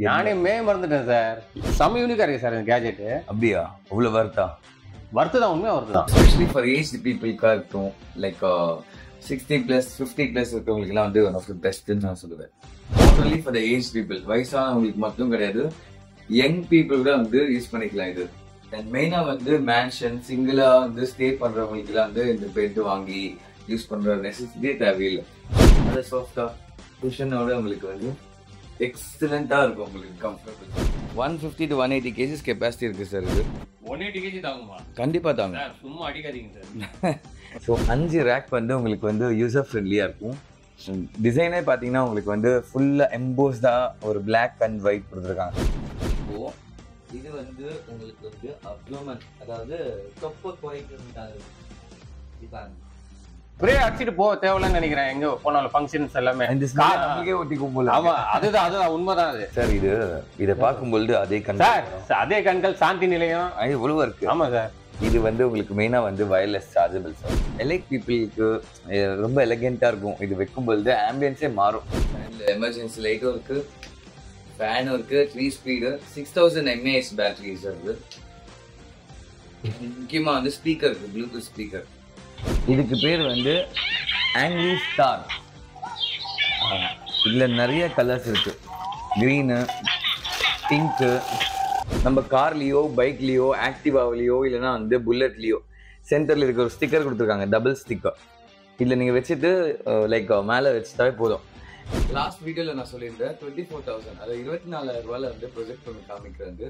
நானே மறந்துட்டேன் சார். செம யூனிக்கா இருக்கு சார் இந்த கேஜெட். அப்படியா? அவ்வளவு வருதா? தான் உண்மையா வருதுதான். எஸ்பெஷலி ஃபார் ஏஜ் பீப்புளுக்கா இருக்கும், லைக் 60+ 50+ இருக்கவங்களுக்குலாம் வந்து ஒன் ஆஃப் த பெஸ்ட்னு நான் சொல்லுவேன். Not only for the age people, வயசானவங்களுக்கு மட்டும் கிடையாது, யங் பீப்புள் கூட வந்து யூஸ் பண்ணிக்கலாம் இது. அண்ட் மெயினா வந்து மேன்ஷன் சிங்கிளா வந்து ஸ்டே பண்றவங்களுக்குலாம் வந்து இந்த பெட் வாங்கி யூஸ் பண்ற நெசசிட்டியே தேவையில்லை. அதை சாஃப்டா குஷனோட உங்களுக்கு வந்து எக்ஸலண்டா இருக்கும், உங்களுக்கு கம்ஃபர்டபுள். 150 to 180 kg கெப்பாசிட்டி இருக்கு சார். இது 180 kg தாங்குமா? கண்டிப்பா தாங்க. சும்மா அடிக்காதீங்க சார். ஸோ 5 ரேக் வந்து உங்களுக்கு வந்து யூசர் ஃப்ரெண்ட்லியா இருக்கும். டிசைனே பார்த்தீங்கன்னா உங்களுக்கு வந்து ஃபுல்லா எம்போஸ்டா ஒரு பிளாக் அண்ட் ஒயிட் கொடுத்துருக்காங்க. ஸோ இது வந்து உங்களுக்கு வந்து அப்டோமன், அதாவது தொப்பை குறைக்கிறதுக்காக ஒரே அடிச்சிட்டு போக தேவையில்லைன்னு நினைக்கிறேன். எங்க போனாலும் ஃபங்க்ஷன்ஸ் எல்லாமே நமக்கே ஒட்டி கும்பல. ஆமா, அதுதான் உண்மைதான் அது சார். இதை பார்க்கும்பொழுது அதே கண் சார், அதே கண்கள் சாந்தி நிலையம் இவ்வளவு இருக்கு. ஆமா சார். இது வந்து உங்களுக்கு மெயினா வந்து வயர்லெஸ் சார்ஜபிள் சார். எலெக்ட் பீப்புளுக்கு ரொம்ப எலகெண்டா இருக்கும். இது வைக்கும் பொழுது ஆம்பியன்ஸே மாறும். எமர்ஜென்சி லைட்டும் இருக்கு, ஃபேனும் இருக்கு, 3 ஸ்பீடு, 6000 mAh பேட்டரி சார். முக்கியமா வந்து ஸ்பீக்கர் இருக்கு, ப்ளூடூத் ஸ்பீக்கர். இதுக்கு பேர் வந்து ஆங்கிலி ஸ்டார். இதுல நிறைய கலர்ஸ் இருக்கு, கிரீனு, பிங்க்கு. நம்ம கார்லயோ பைக்லயோ ஆக்டிவாவிலையோ இல்லைன்னா வந்து புல்லட்லயோ சென்டர்ல இருக்க ஒரு ஸ்டிக்கர் கொடுத்துருக்காங்க, டபுள் ஸ்டிக்கர். இதுல நீங்க வச்சுட்டு லைக் மேலே வச்சுட்டாவே போதும். லாஸ்ட் வீடியோல நான் சொல்லியிருந்தேன் 24,000, அதாவது 24,000 ரூபாயில வந்து ப்ரொஜெக்ட் பண்ணி காமிக்கிறது.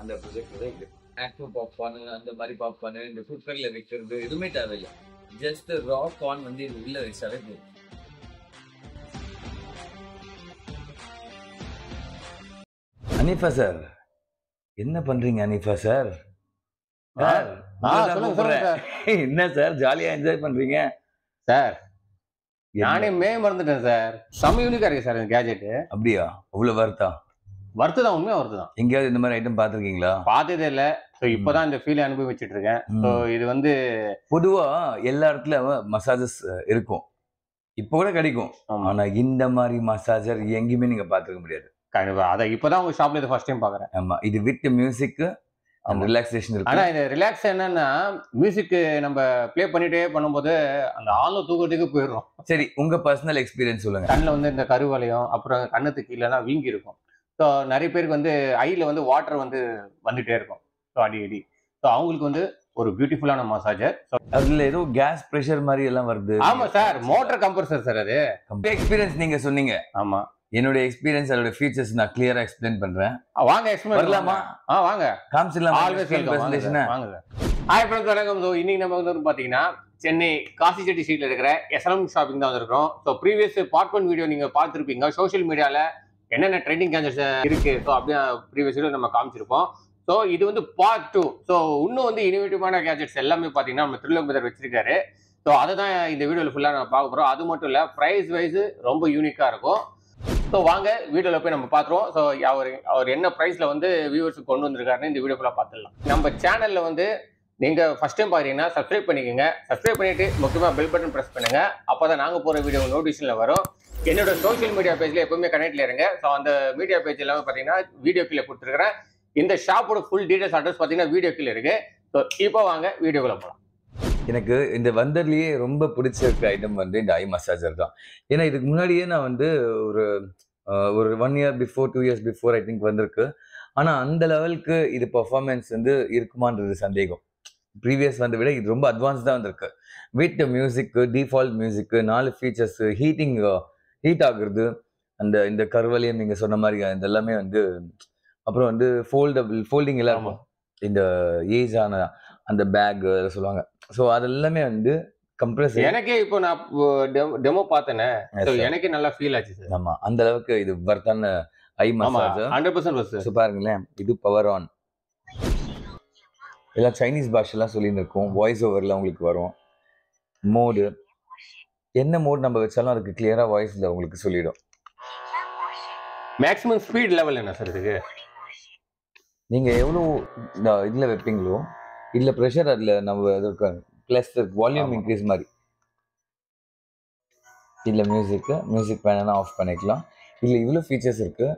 அந்த ப்ரொஜெக்ட் தான் இது. ஆக்டிவ் பாப்கார்ன் அந்த மாதிரி பாப்கார்ன் இந்த குக்கர்ல வைக்கிறது எதுவுமே தேவையில்லை. ஜஸ்ட் ரா கார்ன் வந்து இது உள்ள வச்சாலே போதும். அனிஃபா சார், என்ன பண்றீங்க அனிஃபா சார்? என்ன சார் ஜாலியா என்ஜாய் பண்றீங்க சார்? நானே மறந்துட்டேன் சார். செம யூனிக்கா இருக்கு சார் இந்த கேஜெட். அப்படியா? அவ்வளவு வருதா? தான் உண்மையா வருதுதான். எங்கேயாவது இந்த மாதிரி ஐட்டம் பாத்திருக்கீங்களா? பார்த்ததே இல்லை. ஸோ இப்போதான் இந்த ஃபீல் அனுபவிச்சுட்டு இருக்கேன். ஸோ இது வந்து பொதுவா எல்லா இடத்துல மசாஜஸ் இருக்கும், இப்போ கூட கிடைக்கும். ஆனா இந்த மாதிரி மசாஜர் எங்கேயுமே நீங்க பாத்துக்க முடியாது. கண்டிப்பா. அதை இப்பதான் உங்க ஷாப்ல இது ஃபர்ஸ்ட் டைம் பாக்குறேன். ஆமா, இது வித் மியூசிக் அண்ட் ரிலாக்ஸேஷன் இருக்கு. ஆனா இது ரிலாக்ஸ் என்னன்னா, மியூசிக் நம்ம ப்ளே பண்ணிட்டே பண்ணும்போது அந்த ஆழ்ந்த தூக்கத்துக்கு போயிடும். சரி, உங்க பர்சனல் எக்ஸ்பீரியன்ஸ் சொல்லுங்க. கண்ணில் வந்து இந்த கருவளையம், அப்புறம் கண்ணத்துக்கு கீழெல்லாம் வீங்கி இருக்கும். ஸோ நிறைய பேருக்கு வந்து ஐல வந்து வாட்டர் வந்து வந்துட்டே இருக்கும். ஸோ அடி ஸோ அவங்களுக்கு வந்து ஒரு பியூட்டிஃபுல்லான மசாஜர். அதுல ஏதோ கேஸ் பிரஷர் மாதிரி எல்லாம் வருது. ஆமா சார், மோட்டர் கம்ப்ரஸர் சார். அது எக்ஸ்பீரியன்ஸ் நீங்க சொன்னீங்க. ஆமா, என்னோட எக்ஸ்பீரியன்ஸ், அதோட ஃபீச்சர்ஸ் நான் கிளியரா எக்ஸ்பிளைன் பண்றேன். வாங்க எக்ஸ்பிளைன் பண்ணலாமா? வாங்க காமிச்சிடலாம். Always welcome. வாங்க சார். ஹாய் ஃப்ரெண்ட்ஸ், வணக்கம். ஸோ இன்னைக்கு நம்ம வந்து பாத்தீங்கன்னா சென்னை காசிச்செட்டி ஸ்ட்ரீட்ல இருக்கிற எஸ்எல்எம் ஷாப்பிங் தான் வந்திருக்கோம். ஸோ ப்ரீவியஸ் பார்ட் 1 வீடியோ நீங்க பார்த்துருப்பீங்க. சோஷியல் மீடியால என்னென்ன ட்ரெண்டிங் கேஜெட்ஸ் இருக்கு, ஸோ அப்படியே ப்ரீவியஸ் வீடியோ நம்ம காமிச்சிருப்போம். ஸோ இது வந்து பார்ட் 2. ஸோ இன்னும் வந்து இனோவேட்டிவான கேஜெட்ஸ் எல்லாமே பார்த்தீங்கன்னா நம்ம திரிலோக் வச்சிருக்காரு. ஸோ அதை தான் இந்த வீடியோவில் ஃபுல்லாக நம்ம பார்க்க போகிறோம். அது மட்டும் இல்லை, ப்ரைஸ் வைஸ் ரொம்ப யூனிக்காக இருக்கும். ஸோ வாங்க வீடியோவில் போய் நம்ம பார்த்துருவோம். ஸோ அவர் என்ன ப்ரைஸில் வந்து வியூவர்ஸுக்கு கொண்டு வந்திருக்காருன்னு இந்த வீடியோ ஃபுல்லாக பார்த்துடலாம். நம்ம சேனலில் வந்து நீங்கள் ஃபஸ்ட் டைம் பார்க்குறீங்கன்னா சப்ஸ்கிரைப் பண்ணிக்கோங்க. சப்ஸ்கிரைப் பண்ணிவிட்டு முக்கியமாக பெல் பட்டன் ப்ரெஸ் பண்ணுங்கள். அப்போ தான் நாங்கள் போகிற வீடியோ நோட்டிஃபிகேஷனில் வரும். என்னோட சோஷியல் மீடியா பேஜில் எப்பவுமே கனெக்டில் இருங்க. ஸோ அந்த மீடியா பேஜ் எல்லாமே பார்த்தீங்கன்னா வீடியோ கீழே கொடுத்துருக்கிறேன். இந்த ஷாப்போட ஃபுல் டீடைல்ஸ் அட்ரஸ் பார்த்தீங்கன்னா வீடியோ கீழே இருக்கு. ஸோ இப்போ வாங்க வீடியோக்குள்ள போகலாம். எனக்கு இந்த வந்தர்லயே ரொம்ப பிடிச்சிருக்க ஐட்டம் வந்து இந்த ஐ மசாஜர் தான். ஏன்னா இதுக்கு முன்னாடியே நான் வந்து ஒரு 1 year before 2 years before I think வந்திருக்கு. ஆனால் அந்த லெவலுக்கு இது பர்ஃபார்மன்ஸ் வந்து இருக்குமான்றது சந்தேகம். ப்ரீவியஸ் வந்த விட இது ரொம்ப அட்வான்ஸ்டாக வந்திருக்கு. With music, default music, 4 features, heat ஆகுறது, இந்த கருவலையும் நீங்கள் சொன்ன மாதிரி இதெல்லாமே வந்து, அப்புறம் வந்து ஃபோல்டிங் எல்லாம் இருக்கும். இந்த ஏஜ் ஆன அந்த பேக் சொல்லுவாங்க. ஸோ அதெல்லாமே வந்து கம்ப்ரஸ். எனக்கே இப்போ நான் டெமோ பார்த்தேனே, எனக்கே நல்லா ஃபீல் ஆச்சு சார். ஆமா, அந்த அளவுக்கு இது வர்த்தான ஐ மசாஜர் 100% வர்த். பாருங்களேன், இது பவர் ஆன். எல்லாம் சைனீஸ் பாஷெல்லாம் சொல்லியிருக்கும். வாய்ஸ் ஓவரில் உங்களுக்கு வரும். மோடு, என்ன மோட் நம்ம வச்சாலும் அதுக்கு கிளியரா வாய்ஸ்ல உங்களுக்கு சொல்லிடும். மேக்ஸிமம் ஸ்பீட் லெவல் என்ன சார் இதுக்கு? நீங்க எவ்வளோ இதுல வைப்பீங்களோ, இதுல ப்ரெஷர் அதுல நம்ம பிளஸ் வால்யூம் இன்க்ரீஸ் மாதிரி. இதுல மியூசிக் வேணும்னா ஆஃப் பண்ணிக்கலாம். இதுல இவ்வளோ ஃபீச்சர்ஸ் இருக்கு.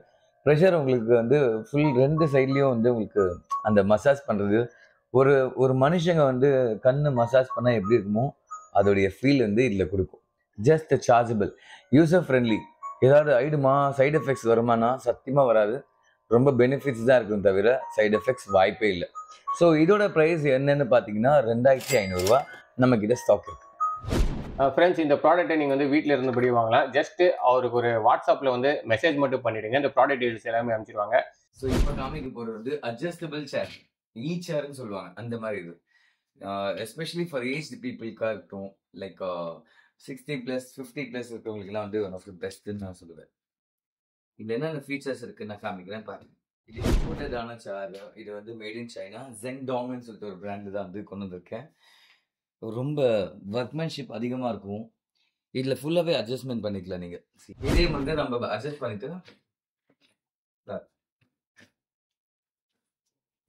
ப்ரெஷர் உங்களுக்கு வந்து ஃபுல் 2 சைட்லேயும் வந்து உங்களுக்கு அந்த மசாஜ் பண்ணுறது, ஒரு ஒரு மனுஷங்க வந்து கண்ணு மசாஜ் பண்ணால் எப்படி இருக்குமோ அதோடைய ஃபீல் வந்து இதில் கொடுக்கும். Just chargeable, user friendly. ஏதாவது ஆயிடுமா, சைடு எஃபெக்ட்ஸ் வருமானா சத்தியமாக வராது. ரொம்ப பெனிஃபிட்ஸ் தான் இருக்கும் தவிர சைடு எஃபெக்ட்ஸ் வாய்ப்பே இல்லை. ஸோ இதோட ப்ரைஸ் என்னன்னு பார்த்தீங்கன்னா 2500 ரூபா நம்மக்கிட்ட ஸ்டாக் இருக்குது. ஃப்ரெண்ட்ஸ், இந்த ப்ராடக்ட்டை நீங்கள் வந்து வீட்டில் இருந்தபடி வாங்கலாம். ஜஸ்ட்டு அவருக்கு ஒரு வாட்ஸ்அப்பில் வந்து மெசேஜ் மட்டும் பண்ணிவிடுங்க, இந்த ப்ராடக்ட் டீடைல்ஸ் எல்லாமே அனுப்பிச்சிடுவாங்க. ஸோ இப்போ காமிக்க போகிறது வந்து அட்ஜஸ்டபிள் சேர், சேர்னு சொல்லுவாங்க அந்த மாதிரி. இது எஸ்பெஷலி ஃபார் ஏஜ்டு பீப்புளுக்காக இருக்கும். லைக் 60+, 50+ இருக்கிறவங்களுக்குலாம் வந்து ஒன் ஆஃப் தி பெஸ்ட்டுன்னு நான் சொல்லுவேன். இதில் என்னென்ன ஃபீச்சர்ஸ் இருக்குன்னு நான் காமிக்கிறேன் பாருங்க. இது இம்போர்ட்டடான சேர். இது வந்து மேட் இன் சைனா, ஜெங்டாங்னு சொல்லிட்டு ஒரு பிராண்டு தான் வந்து கொண்டு வந்திருக்கேன். ரொம்ப ஒர்க்மேன்ஷிப் அதிகமாக இருக்கும். இதில் ஃபுல்லாகவே அட்ஜஸ்ட்மெண்ட் பண்ணிக்கலாம் நீங்கள். இதே வந்து நம்ம அட்ஜஸ்ட் பண்ணிட்டு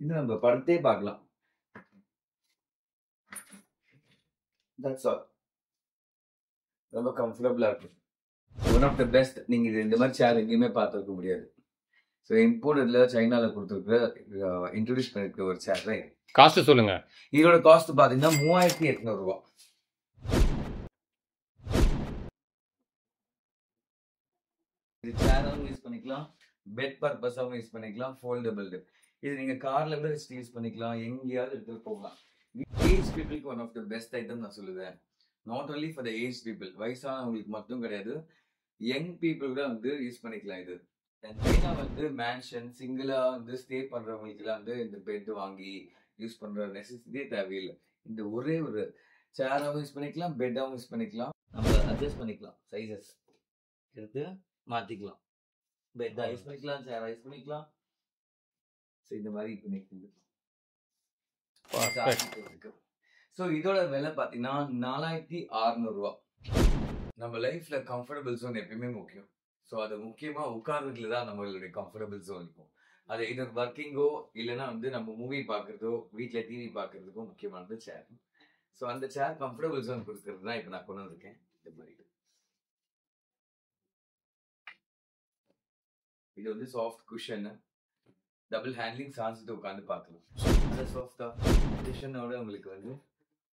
இது நம்ம படுத்தே பார்க்கலாம். That's all. ரொம்ப கம்ஃபர்டபுளாக இருக்கும். One of the best. நீங்கள் இது இந்த மாதிரி சேர் எங்கேயுமே பார்த்துருக்க முடியாது. ஸோ இம்போர்ட்டட்ல சைனாவில் கொடுத்துருக்குற இன்ட்ரடியூஸ் பண்ணிருக்கிற ஒரு சேர் தான் இது. காஸ்ட் சொல்லுங்க. இதோட காஸ்ட் பார்த்தீங்கன்னா 3800 ரூபா. இது சேராகவும் யூஸ் பண்ணிக்கலாம், பெட் பர்பஸாகவும் யூஸ் பண்ணிக்கலாம், ஃபோல்டபிள். இது நீங்கள் காரில் கூட வச்சு யூஸ் பண்ணிக்கலாம், எங்கேயாவது எடுத்துகிட்டு போகலாம். ஏஜ் பீப்புளுக்கு one of the best item நான் சொல்லுவேன். Not only for the age people, வயசானவங்களுக்கு மட்டும் கிடையாது, யங் பீப்புள் கூட வந்து யூஸ் பண்ணிக்கலாம். இது மெயினாக வந்து மேன்ஷன் சிங்கிளாக வந்து ஸ்டே பண்ணுறவங்களுக்குலாம் வந்து இந்த பெட் வாங்கி யூஸ் பண்ணுற நெசசிட்டியே தேவையில்லை. இந்த ஒரே ஒரு சேராகவும் யூஸ் பண்ணிக்கலாம், பெட்டாகவும் யூஸ் பண்ணிக்கலாம். நம்ம அட்ஜஸ்ட் பண்ணிக்கலாம், சைஸஸ் எடுத்து மாற்றிக்கலாம். பெட்டாக யூஸ் பண்ணிக்கலாம், சேராக யூஸ் பண்ணிக்கலாம். ஸோ இந்த மாதிரி பண்ணிக்கலாம். ஸோ இதோட விலை பார்த்தீங்கன்னா 4600 ரூபா. நம்ம லைஃப்பில் கம்ஃபர்டபுள் ஜோன் எப்பயுமே முக்கியம். ஸோ அது முக்கியமாக உட்கார்றதுல தான் நம்மளுடைய கம்ஃபர்டபுள் ஜோன் இருக்கும். அது இது ஒர்க்கிங்கோ இல்லைன்னா வந்து நம்ம மூவி பார்க்குறதோ வீட்டில் டிவி பார்க்குறதுக்கும் முக்கியமானது சேர். ஸோ அந்த சேர் கம்ஃபர்டபுள் ஜோன் கொடுக்கறது தான் இப்போ நான் கொண்டு வந்திருக்கேன். இந்த மாதிரி இது வந்து சாஃப்ட் குஷன், டபுள் ஹேண்ட்லிங், சாஞ்சிட்டு உட்காந்து பார்க்கலாம். அந்த சாஃப்டா குஷனோட உங்களுக்கு வந்து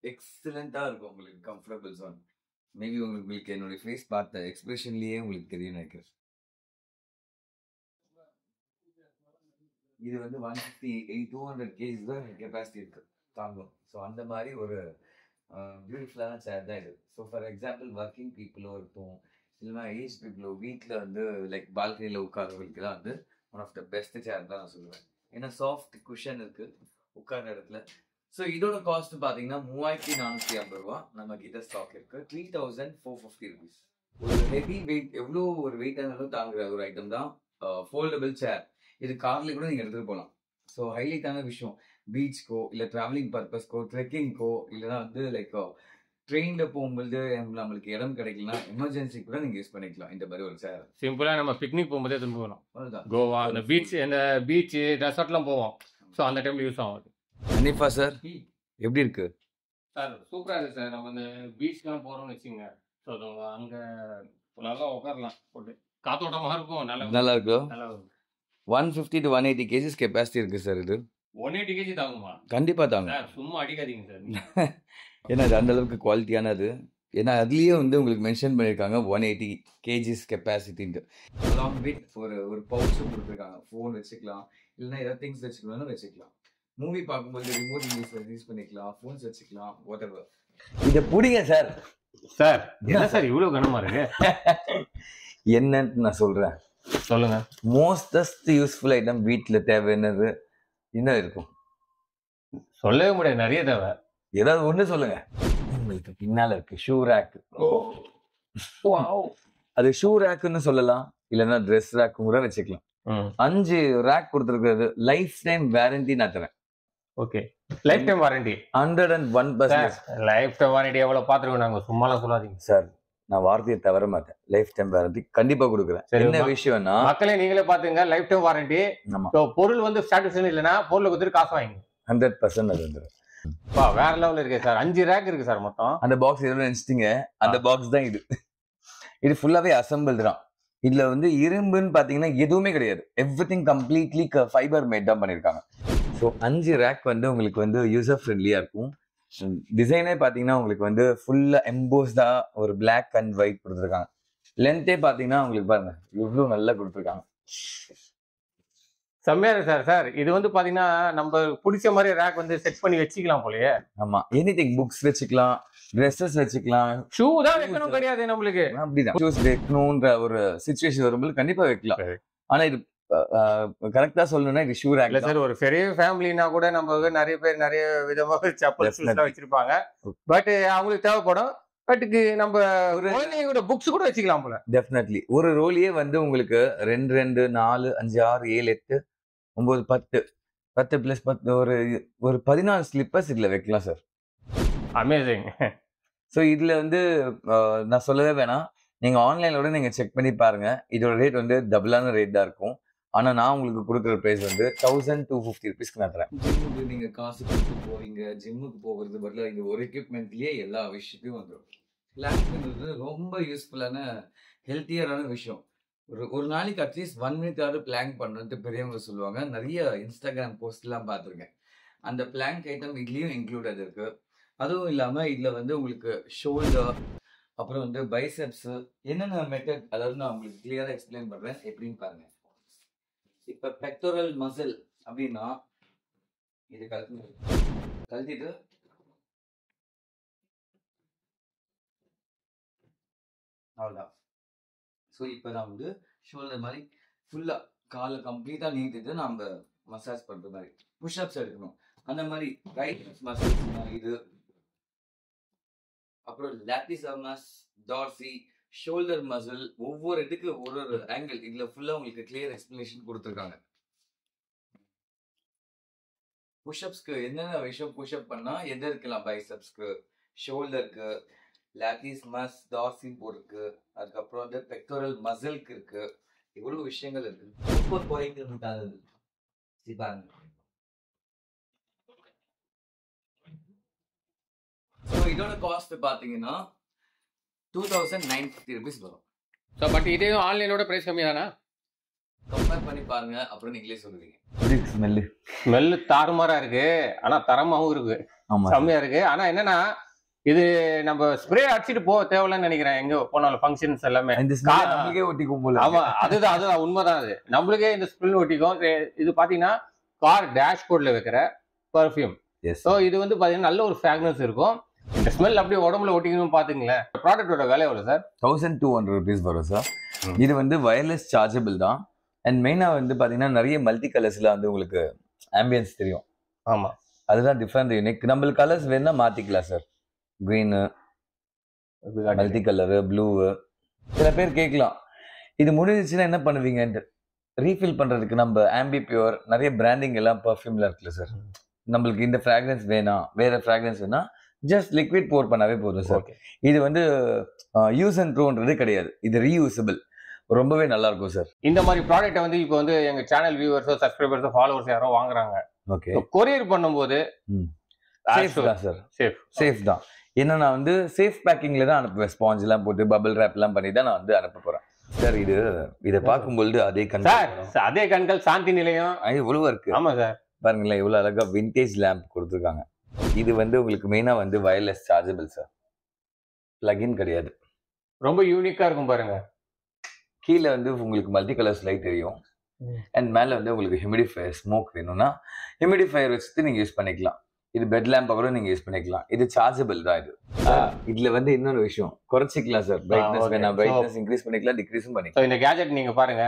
எக்ஸலண்ட்டாக இருக்கும். உங்களுக்கு கம்ஃபர்டபுள் ஜோன் மேபி உங்களுக்கு என்னுடைய ஃபேஸ் பார்த்த எக்ஸ்பிரஷன்லேயே உங்களுக்கு தெரியும் நினைக்கிறேன். இது வந்து 200 kg தான் கெப்பாசிட்டி இருக்கு தாங்கும். ஸோ அந்த மாதிரி ஒரு பியூட்டிஃபுல்லான சேர் தான் இது. ஸோ ஃபார் எக்ஸாம்பிள் ஒர்க்கிங் பீப்புளோ இருக்கும், இல்லைன்னா ஏஜ் பீப்புளோ வீட்டில் வந்து லைக் பால்கனியில் உட்காரவங்களுக்குலாம் வந்து ஒன் ஆஃப் த பெஸ்ட் சேர் தான் நான் சொல்லுவேன். ஏன்னா சாஃப்ட் குஷன் இருக்கு உட்கார்ற இடத்துல. ஸோ இதோட காஸ்ட் பார்த்தீங்கன்னா 3450 ரூபா நம்ம கிட்ட ஸ்டாக் இருக்கு. 3450 rupees. ஒரு ஹெவி வெயிட், எவ்வளோ ஒரு வெயிட் ஆனாலும் தாங்குற ஒரு ஐட்டம் தான் ஃபோல்டபிள் சேர். இது கார்ல கூட நீங்கள் எடுத்துகிட்டு போகலாம். ஸோ ஹைலைட்டான விஷயம், பீச்சுக்கோ இல்லை ட்ராவலிங் பர்பஸ்க்கோ ட்ரெக்கிங்க்கோ இல்லைனா வந்து லைக் ட்ரெயினில் போகும்போது நம்மளுக்கு இடம் கிடைக்கலாம், எமர்ஜென்சி கூட நீங்கள் யூஸ் பண்ணிக்கலாம் இந்த மாதிரி ஒரு சேர். சிம்பிளாக நம்ம பிக்னிக் போகும்போதே எடுத்துன்னு போகலாம். அதுதான் கோவா அந்த பீச்சு ரெசார்ட்லாம் போவோம். ஸோ அந்த டைமில் யூஸ் ஆகும். ஹனீஃபா சார் எப்படி இருக்கு சார்? சூப்பராக இருக்குது சார். நம்ம இந்த பீச்லாம் போகிறோம்னு வச்சுங்க, ஸோ அங்கே நல்லா உட்காரலாம், போட்டு காத்தோட்டமாக இருக்கும், நல்லா இருக்கும். நல்லா இருக்கும். 150 to 180 kg கெப்பாசிட்டி இருக்கு சார். இது 180 kg தாங்குமா? கண்டிப்பாக தாங்க. சும்மா அடிக்காதீங்க சார். ஏன்னா அது அந்த அளவுக்கு குவாலிட்டியானது. ஏன்னா அதுலேயே வந்து உங்களுக்கு மென்ஷன் பண்ணியிருக்காங்க 180 kg கெப்பாசிட்டின்ட்டு. அலாங் வித் ஒரு பவுச்சும் கொடுத்துருக்காங்க. ஃபோன் வச்சுக்கலாம், இல்லைன்னா ஏதாவது திங்ஸ் வச்சுக்கலாம்னு வச்சுக்கலாம். மூவி பார்க்கும்போது ரிமோட் யூஸ் பண்ணிக்கலாம், ஃபோன்ஸ் வச்சுக்கலாம், வாட் எவர். இதை பிடிங்க சார். சார் என்ன சார் இவ்வளோ கனமாக இருக்கு? என்னன்னு நான் சொல்கிறேன், சொல்லுங்க. மோஸ்டஸ்ட் யூஸ்ஃபுல் ஐட்டம் வீட்டில் தேவையானது என்ன இருக்கும்? சொல்லவே முடியாது, நிறைய தேவை. ஏதாவது ஒன்று சொல்லுங்க. உங்களுக்கு பின்னால் இருக்கு ஷூ ரேக். அது ஷூ ரேக்குன்னு சொல்லலாம், இல்லைன்னா ட்ரெஸ் ரேக்கும் கூட வச்சுக்கலாம். 5 ரேக் கொடுத்துருக்கிறது. லைஃப் டைம் வாரண்டி நான் தரேன். Okay, life time warranty 101%. Life time warranty எவ்வளோ பார்த்துருக்கோம் நாங்கள், சும்மாலாம் சொல்லாதீங்க சார். நான் வார்த்தையை தவற மாட்டேன். லைஃப் டைம் வாரண்டி கண்டிப்பா கொடுக்குறேன். என்ன விஷயம்னா மக்களே நீங்களே பாத்துங்க, லைஃப் டைம் வாரண்டி. பொருள் வந்து சாட்டிஸ்ஃபேக்ஷன் இல்லைன்னா பொருளை கொடுத்துட்டு காசு வாங்கி 100% அது வந்துடும். வேற லெவல் இருக்கு சார். 5 ரேக் இருக்கு சார் மொத்தம். அந்த பாக்ஸ் எவ்வளவு நினைச்சிட்டீங்க? அந்த பாக்ஸ் தான் இது. இது ஃபுல்லாவே அசம்பிள் தான். இதுல வந்து இரும்புன்னு பாத்தீங்கன்னா எதுவுமே கிடையாது. எவ்ரிதிங் கம்ப்ளீட்லி ஃபைபர் மேட் தான் பண்ணிருக்காங்க. ஸோ 5 ரேக் வந்து உங்களுக்கு வந்து யூசர் ஃப்ரெண்ட்லியா இருக்கும். டிசைனே பாத்தீங்கன்னா உங்களுக்கு வந்து ஃபுல்லா எம்போஸ்டா ஒரு பிளாக் அண்ட் ஒயிட் கொடுத்துருக்காங்க. லென்த்தே பாத்தீங்கன்னா உங்களுக்கு பாருங்க இவ்வளவு நல்லா கொடுத்துருக்காங்க. செம்மையா இருக்கு சார். சார் இது வந்து பாத்தீங்கன்னா நம்ம பிடிச்ச மாதிரி ரேக் வந்து செட் பண்ணி வச்சுக்கலாம் போலயே. ஆமா, எனிதிங் புக்ஸ் வச்சுக்கலாம், ட்ரெஸ்ஸஸ் வச்சுக்கலாம். ஷூ தான் வைக்கணும் கிடையாது நம்மளுக்கு. அப்படிதான் ஷூஸ் வைக்கணும்ன்ற ஒரு சிச்சுவேஷன் வரும்போது கண்டிப்பா வைக்கலாம். ஆனா இது கரெக்டா சொல்லணும்னா இது ஷூ ரேக் இல்ல சார். ஒரு பெரிய ஃபேமிலினா கூட நம்ம நிறைய பேர் நிறைய விதமாக செப்பல்ஸ் வச்சிருப்பாங்க. பட் அவங்களுக்கு தேவைப்படும். பட்டுக்கு நம்ம குழந்தைங்களோட புக்ஸ் கூட வச்சுக்கலாம் போல. டெஃபினெட்லி ஒரு ரோலியே வந்து உங்களுக்கு 2 2 4 5 6 7 8 9 10 10 பிளஸ் 10 ஒரு 14 ஸ்லிப்பர்ஸ் இதுல வைக்கலாம் சார். அமேசிங். ஸோ இதுல வந்து நான் சொல்லவே வேணாம். நீங்க ஆன்லைனோட நீங்க செக் பண்ணி பாருங்க. இதோட ரேட் வந்து டபுளான ரேட் தான் இருக்கும். ஆனா நான் உங்களுக்கு கொடுக்குற பிரைஸ் வந்து 1250 ருபீஸ்க்கு நான் தரேன். ஜிம்முக்கு நீங்க காசு கொடுத்து போவீங்க, ஜிம்முக்கு போகிறது பதிலாக இந்த ஒரு எக்யூப்மெண்ட்லயே எல்லா விஷயத்தையும் வந்துடும். பிளாங்க்ன்றது ரொம்ப யூஸ்ஃபுல்லான ஹெல்த்தியரான விஷயம். ஒரு நாளைக்கு அட்லீஸ்ட் 1 மினிட் ஆவது பிளாங்க் பண்ணுறது பெரியவங்க சொல்லுவாங்க. நிறைய இன்ஸ்டாகிராம் போஸ்ட்லாம் பார்த்துருக்கேன். அந்த பிளாங்க் ஐட்டம் இதுலயும் இன்க்ளூடட் இருக்கு. அதுவும் இல்லாம இதுல வந்து உங்களுக்கு ஷோல்டர், அப்புறம் வந்து பைசெப்ஸ், என்னென்ன மெத்தட், அதாவது நான் உங்களுக்கு கிளியரா எக்ஸ்பிளைன் பண்றேன். எப்படின்னு பாருங்க. இப்ப பெக்டோரல் மசில் அப்படின்னா இது கழட்டிட்டு அவ்வளோதான். ஸோ இப்போ நான் வந்து ஷோல்டர் மாதிரி ஃபுல்லாக காலை கம்ப்ளீட்டாக நீட்டிட்டு நம்ம மசாஜ் பண்ணுற மாதிரி புஷ்அப்ஸ் எடுக்கணும். அந்த மாதிரி ரைட் மசில்ஸ் இது, அப்புறம் லாட்டிசர்மஸ், டார்சி, ஷோல்டர் மசில், ஒவ்வொரு இதுக்கு ஒரு ஆங்கிள் இதில் ஃபுல்லாக உங்களுக்கு கிளியர் எக்ஸ்பிளனேஷன் கொடுத்துருக்காங்க. புஷ்அப்ஸ்க்கு என்னென்ன விஷயம் புஷ்அப் பண்ணால் எது இருக்கலாம், பைசப்ஸ்க்கு, ஷோல்டருக்கு, லாட்டிசர்மஸ், டார்சி போருக்கு, அதுக்கப்புறம் வந்து பெக்டோரல் மசில்க்கு இருக்கு. இவ்வளவு விஷயங்கள் இருக்கு. ரொம்ப குறைக்கிறதுக்காக பாருங்க. ஸோ இதோட காஸ்ட் பார்த்தீங்கன்னா 2950 ருபீஸ் வரும். ஸோ பட் இதையும் ஆன்லைனோட ப்ரைஸ் கம்மி தானே? கம்பேர் பண்ணி பாருங்க, அப்புறம் நீங்களே சொல்லுவீங்க. ஸ்மெல்லு தாறுமாறா இருக்கு, ஆனா தரமாவும் இருக்கு, செம்மையா இருக்கு. ஆனா என்னன்னா இது நம்ம ஸ்ப்ரே அடிச்சுட்டு போக தேவையில்லைன்னு நினைக்கிறேன். எங்க போனாலும் ஃபங்க்ஷன்ஸ் எல்லாமே நம்மளுக்கே ஒட்டிக்கும் போல. ஆமா, அதுதான் உண்மைதான். அது நம்மளுக்கே இந்த ஸ்மெல் ஒட்டிக்கும். இது பாத்தீங்கன்னா கார் டேஷ்போர்ட்ல வைக்கிற பர்ஃபியூம். ஸோ இது வந்து பாத்தீங்கன்னா நல்ல ஒரு ஃப்ராக்ரன்ஸ் இருக்கும். இந்த ஸ்மெல் அப்படியே உடம்புல ஒட்டிக்கணும். பாத்துங்களேன். ப்ராடக்டோட விலை எவ்வளவு சார்? 1200 ருபீஸ் வரும் சார். இது வந்து வயர்லெஸ் சார்ஜபிள் தான். அண்ட் மெயினா வந்து பாத்தீங்கன்னா நிறைய மல்டி கலர்ஸ்ல வந்து உங்களுக்கு ஆம்பியன்ஸ் தெரியும். ஆமா, அதுதான் டிஃபரெண்ட் யூனிக். நம்மளுக்கு கலர்ஸ் வேணா மாத்திக்கலாம் sir. Green, multi colour, blue. சில பேர் கேட்கலாம் இது முடிஞ்சிச்சுன்னா என்ன பண்ணுவீங்கன்ட்டு. ரீஃபில் பண்றதுக்கு நம்ம ஆம்பி பியூர் நிறைய பிராண்டிங் எல்லாம் பர்ஃபியூம்ல இருக்குல்ல சார். நம்மளுக்கு இந்த ஃப்ராக்ரன்ஸ் வேணாம், வேற ஃப்ராக்ரன்ஸ் வேணா ஜஸ்ட் லிக்விட் போர் பண்ணாவே போதும் சார். இது வந்து யூஸ் அண்ட் த்ரோன்றது கிடையாது. இது ரீயூசபிள். ரொம்பவே நல்லா இருக்கும் சார். இந்த மாதிரி ப்ராடக்ட்டை வந்து இப்போ வந்து எங்க சேனல் வியூவர்ஸோ, சப்ஸ்கிரைபர்ஸோ, ஃபாலோவர்ஸ் யாரோ வாங்குறாங்க. ஓகே, கொரியர் பண்ணும்போது சேஃப் தான் சார். சேஃப் தான். என்னன்னா வந்து சேஃப் பேக்கிங்ல தான் அனுப்புவேன். ஸ்பாஞ்ச் எல்லாம் போட்டு பபிள் ரேப் எல்லாம் பண்ணி தான் நான் வந்து அனுப்ப போறேன் சார். இதை பார்க்கும்போது அதே கண்கள் சாந்தி நிலையம் இவ்வளவு இருக்கு. ஆமா சார், பாருங்களேன் இவ்வளவு அழகா விண்டேஜ் லேம்ப் கொடுத்துருக்காங்க. இது வந்து உங்களுக்கு மெயினா வந்து வயர்லெஸ் சார்ஜபிள் சார். பிளக்இன் கிடையாது. ரொம்ப யூனிக்கா இருக்கும் பாருங்க. கீழே வந்து உங்களுக்கு மல்டி கலர்ஸ் லைட் தெரியும். அண்ட் மேல வந்து உங்களுக்கு ஹியூமிடிஃபயர், ஸ்மோக் வேணும்னா ஹியூமிடிஃபயர் வச்சுட்டு நீங்க யூஸ் பண்ணிக்கலாம். இது பெட் லேம்பா கூட நீங்க யூஸ் பண்ணிக்கலாம். இது சார்ஜபிள் தான். இதுல வந்து இன்னொரு விஷயம் குறைச்சிக்கலாம் சார். பிரைட்னஸ் இன்க்ரீஸ் பண்ணிக்கலாம், டிக்ரீஸும் பண்ணிக்கலாம். இந்த கேஜெட் நீங்க பாருங்க,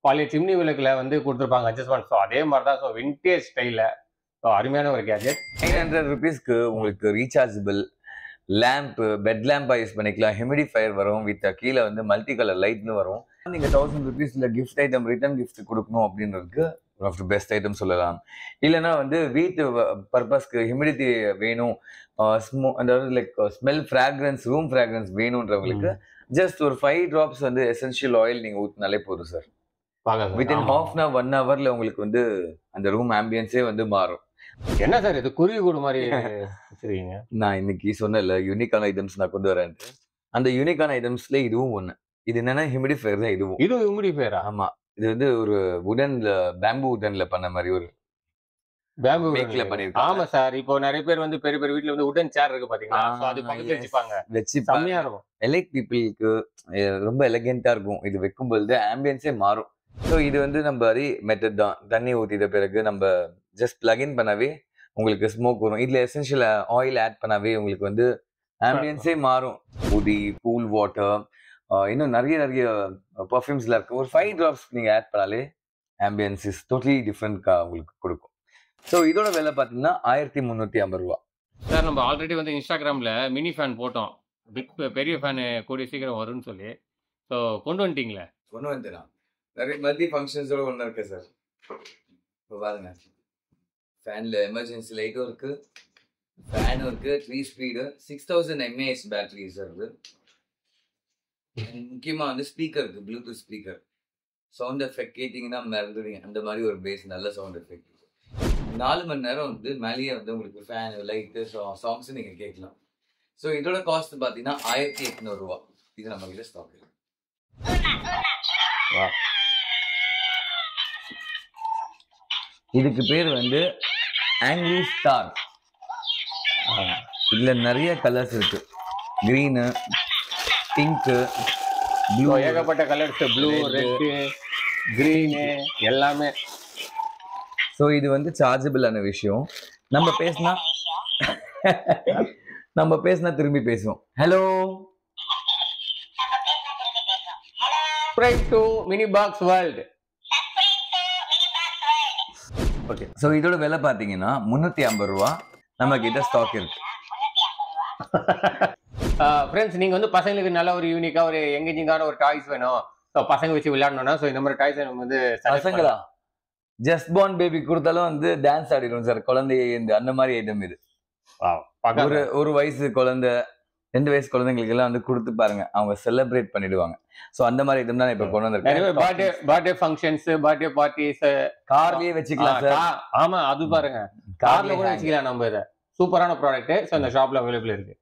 பழைய சிம்னி விளக்குல வந்து கொடுத்துருப்பாங்க அட்ஜஸ்ட்மெண்ட். ஸோ அதே மாதிரி தான். ஸோ விண்டேஜ் ஸ்டைல அருமையான ஒரு கேஜெட். 900 ருபீஸ்க்கு உங்களுக்கு ரீசார்ஜபிள் லேம்ப், பெட் லேம்பா யூஸ் பண்ணிக்கலாம். ஹியூமிடிஃபயர் வரும், வித் கீழே வந்து மல்டி கலர் லைட்னு வரும். நீங்க 1000 ருபீஸ்ல கிஃப்ட் ஐட்டம், ரிட்டர்ன் கிஃப்ட் கொடுக்கணும் அப்படின்றதுக்கு one of the best item சொல்லலாம். இல்லைன்னா வந்து வீட்டு பர்பஸ்க்கு ஹியூமிடிட்டி வேணும், அதாவது like smell fragrance, room fragrance வேணுன்றவங்களுக்கு ஜஸ்ட் ஒரு 5 drops வந்து எசென்ஷியல் ஆயில் நீங்க ஊத்தினாலே போதும் sir. Within half an hour 1 hourல உங்களுக்கு வந்து அந்த ரூம் ஆம்பியன்ஸே வந்து மாறும். என்ன சார் இது குருவி கூடு மாதிரி வச்சிருக்கீங்க? நான் இன்னைக்கு சொன்னேன்ல யூனிக்கான ஐட்டம்ஸ் நான் கொண்டு வரேன். அந்த யூனிக்கான ஐட்டம்ஸ்ல இதுவும் ஒண்ணு. இது என்னன்னா ஹியூமிடிஃபையர் தான் இதுவும். இது ஹியூமிடிஃபையரா? ஆமா. இது வந்து ஒரு பேம்பு உடன்ல பண்ண மாதிரி ஒரு பேம்பு மேக்ல பண்ணிருக்காங்க. ஆமா சார். இப்போ நிறைய பேர் வந்து பெரிய பெரிய வீட்ல வந்து உடன் சேர் இருக்கு பாத்தீங்களா? சோ அது பக்கத்துல வச்சுப்பாங்க. செம்மையா இருக்கும். எலைட் பீப்புளுக்கு ரொம்ப எலகென்ட்டா இருக்கும். இது வைக்கும்போது ஆம்பியன்ஸே மாறும். ஸோ இது வந்து நம்ம அதே மெத்தட் தான். தண்ணி ஊற்றிட்ட பிறகு நம்ம ஜஸ்ட் பிளக்இன் பண்ணாவே உங்களுக்கு ஸ்மோக் வரும். இதில் எசென்ஷியல் ஆயில் ஆட் பண்ணாவே உங்களுக்கு வந்து ஆம்பியன்ஸே மாறும். ஊதி, கூல் வாட்டர், இன்னும் நிறைய நிறைய பர்ஃப்யூம்ஸ்லாம் இருக்குது. ஒரு 5 drops நீங்கள் ஆட் பண்ணாலே ஆம்பியன்ஸ் இஸ் டோட்டலி டிஃப்ரெண்ட் உங்களுக்கு கொடுக்கும். ஸோ இதோட விலை பார்த்தீங்கன்னா 1350 ரூபா. சார் நம்ம ஆல்ரெடி வந்து இன்ஸ்டாகிராமில் மினி ஃபேன் போட்டோம். பெரிய ஃபேனு கூடிய சீக்கிரம் வரும்னு சொல்லி. ஸோ கொண்டு வந்துட்டீங்களே? கொண்டு வந்துடலாம். நிறைய மல்டி ஃபங்க்ஷன்ஸோட ஒன்று இருக்கு சார். இப்போ பாருங்க, ஃபேனில் எமர்ஜென்சி லைட்டும் இருக்கு, ஃபேனும் இருக்கு, 3 ஸ்பீடு, 6000 mAh பேட்டரி சார். இது முக்கியமாக வந்து ஸ்பீக்கர் இருக்கு, ப்ளூடூத் ஸ்பீக்கர். சவுண்ட் எஃபெக்ட் கேட்டிங்கன்னா மறந்துடுவீங்க. அந்த மாதிரி ஒரு பேஸ், நல்ல சவுண்ட் எஃபெக்ட். 4 மணி நேரம் வந்து மேலேயே வந்து உங்களுக்கு ஃபேன், லைட்டு, சாங்ஸ் நீங்கள் கேட்கலாம். ஸோ இதோட காஸ்ட் பார்த்தீங்கன்னா 1800 ரூபா. இது நம்ம கிட்ட ஸ்டாக் இருக்கு. இதுக்கு பேர் வந்து ஆங்கிரி ஸ்டார். இதுல நிறைய கலர்ஸ் இருக்கு. கிரீனு, பிங்க்கு, ப்ளூ, ஏகப்பட்ட கலர்ஸ். ப்ளூ, ரெட், கிரீனு எல்லாமே. ஸோ இது வந்து சார்ஜபிளான விஷயம். நம்ம பேசினா திரும்பி பேசுவோம். Hello, to mini box world. Okay, so இதோட விலை பார்த்தீங்கன்னா 350 ரூபா. நம்ம கிட்ட ஸ்டாக் இருக்கு. ஃப்ரெண்ட்ஸ், நீங்க வந்து பசங்களுக்கு நல்ல ஒரு யூனிக்கா ஒரு எங்கேஜிங்கான ஒரு டாய்ஸ் வேணும், ஸோ பசங்க வச்சு விளையாடணும்னா ஸோ இந்த மாதிரி டாய்ஸ் நம்ம வந்து பசங்களா ஜஸ்ட் பார்ன் பேபி கொடுத்தாலும் வந்து டான்ஸ் ஆடிடும் சார். குழந்தை அந்த மாதிரி ஐட்டம் இது. ஒரு வயசு குழந்தை, 2 வயசு குழந்தைங்களுக்கு எல்லாம் வந்து கொடுத்து பாருங்க, அவங்க செலிப்ரேட் பண்ணிடுவாங்க. சோ அந்த மாதிரி ஐட்டம் தான் இப்ப கொண்டு வந்திருக்கேன். பர்த்டே ஃபங்க்ஷன்ஸ், பர்த்டே பார்ட்டிஸ் கார்லயே வச்சுக்கலாம் சார். ஆமா, அது பாருங்க, கார்ல கூட வச்சுக்கலாம் நம்ம. இதை சூப்பரான ப்ராடக்ட். ஸோ இந்த ஷாப்ல அவைலபிள் இருக்கு.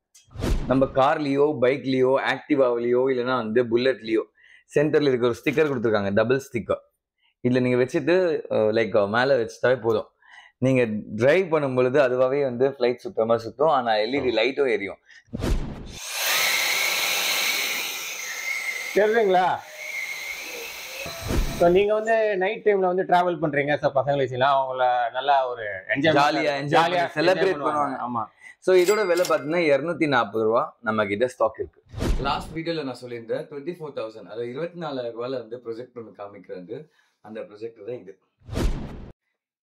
நம்ம கார்லயோ, பைக்லயோ, ஆக்டிவாவிலயோ, இல்லைன்னா வந்து புல்லட்லயோ சென்டர்ல இருக்க ஒரு ஸ்டிக்கர் கொடுத்துருக்காங்க, டபுள் ஸ்டிக்கர். இதுல நீங்க வச்சுட்டு லைக் மேல வச்சுட்டாவே போதும். நீங்க டிரைவ் பண்ணும் பொழுது அதுவாகவே வந்து ஃபிளைட் சுத்தமா சுத்தும். ஆனா எல்இடி லைட்டும் எரியும். தெரியுங்களா? ஸோ நீங்க வந்து நைட் டைம்ல வந்து டிராவல் பண்றீங்க, ஸோ பசங்களை வச்சுலாம் அவங்கள நல்லா ஒரு ஜாலியா செலிப்ரேட் பண்ணுவாங்க. ஆமா. ஸோ இதோட விலை பார்த்தீங்கன்னா 240 ரூபா. நம்ம கிட்ட ஸ்டாக் இருக்கு. லாஸ்ட் வீடியோல நான் சொல்லியிருந்தேன் 24,000, அதாவது 24,000 ரூபாயில வந்து ப்ரொஜெக்ட் ஒன்று காமிக்கிறது. அந்த ப்ரொஜெக்டர் தான் இது.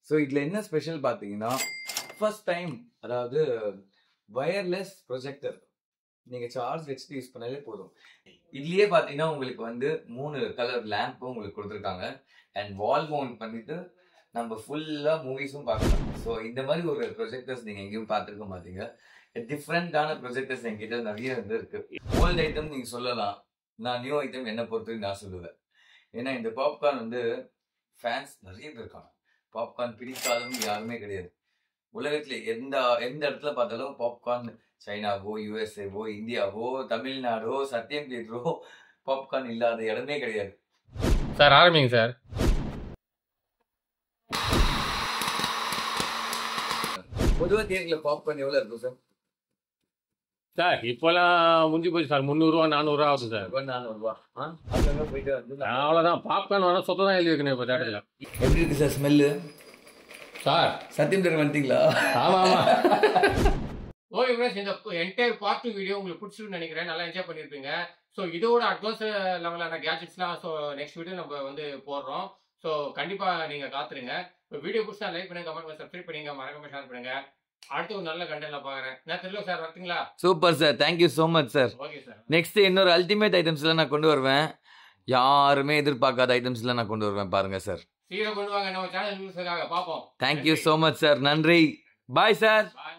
ஸோ இதில் என்ன ஸ்பெஷல் பார்த்தீங்கன்னா, ஃபர்ஸ்ட் டைம், அதாவது வயர்லெஸ் ப்ரொஜெக்டர். நீங்கள் சார்ஜ் வச்சுட்டு யூஸ் பண்ணாலே போதும். இதுலேயே பார்த்தீங்கன்னா உங்களுக்கு வந்து 3 கலர் லேம்பும் உங்களுக்கு கொடுத்துருக்காங்க. அண்ட் வால் மவுண்ட் பண்ணிட்டு நம்ம ஃபுல்லாக மூவிஸும் பார்க்கலாம். ஸோ இந்த மாதிரி ஒரு ப்ரொஜெக்டர்ஸ் நீங்கள் எங்கேயும் பார்த்துருக்க மாட்டீங்க. டிஃப்ரெண்டான ப்ரொஜெக்டர்ஸ் என்கிட்ட நிறைய வந்து இருக்கு. ஓல்டு ஐட்டம் நீங்கள் சொல்லலாம், நான் நியூ ஐட்டம் என்ன பொறுத்தவரைக்கும் நான் சொல்லுவேன். ஏன்னா இந்த பாப்கார்ன் வந்து ஃபேன்ஸ் நிறைய பேர் இருக்காங்க. பாப்கார்ன் பிடிக்காதவங்க யாருமே கிடையாது. உலகத்துல எந்த இடத்துல பார்த்தாலும் பாப்கார்ன், சைனாவோ, யூஎஸ்ஏவோ, இந்தியாவோ, தமிழ்நாடோ, சத்தியம் தியேட்டரோ, பாப்கார்ன் இல்லாத இடமே கிடையாது. சார் ஆரம்பிங்க சார். பொதுவாக தியேட்டர்ல பாப்கார்ன் எவ்வளோ இருக்கும் சார்? சார் இப்போலாம் முடிஞ்சு போச்சு சார். 300 ரூபா 400 ரூபா ஆகுது சார். 400 ரூபா. அங்கே போயிட்டு வந்து அவ்வளோதான். பாப்கார்ன் வேணா சொத்தை தான் எழுதி வைக்கணும் இப்போ தேட்டரில். எப்படி இருக்கு சார் ஸ்மெல்லு? சார் சத்தியம் தியேட்டர் வந்துட்டீங்களா? ஆமாம் ஆமாம். ஓகே ஃப்ரெண்ட்ஸ், இந்த என்டையர் பார்ட் 2 வீடியோ உங்களுக்கு பிடிச்சிருக்குன்னு நினைக்கிறேன். நல்லா என்ஜாய் பண்ணியிருப்பீங்க. ஸோ இதோட அட்வான்ஸ் லெவலான கேட்ஜெட்ஸ்லாம் ஸோ நெக்ஸ்ட் வீடியோ நம்ம வந்து போடுறோம். ஸோ கண்டிப்பாக நீங்கள் காத்துருங்க. இப்போ வீடியோ பிடிச்சா லைக் பண்ணுங்க, கமெண்ட் பண்ணி, சப்ஸ்கிரைப் பண்ணுங்க, மறக்காம ஷேர் பண்ணுங்க. அடுத்து ஒரு நல்ல கண்டென்ட்ல பார்க்குறேன். நான் தெரியல சார், வரட்டுங்களா? Super sir, thank you so much sir. Okay sir. Next இன்னொரு அல்டிமேட் ஐட்டம்ஸ்லாம் நான் கொண்டு வருவேன். யாருமே எதிர்பார்க்காத ஐட்டம்ஸ்லாம் நான் கொண்டு வருவேன், பாருங்க சார். சீக்கிரம் கொண்டு வாங்க, நம்ம சேனல் நியூஸ்க்காக பார்ப்போம். Thank you so much sir. நன்றி. Bye sir. பாய்.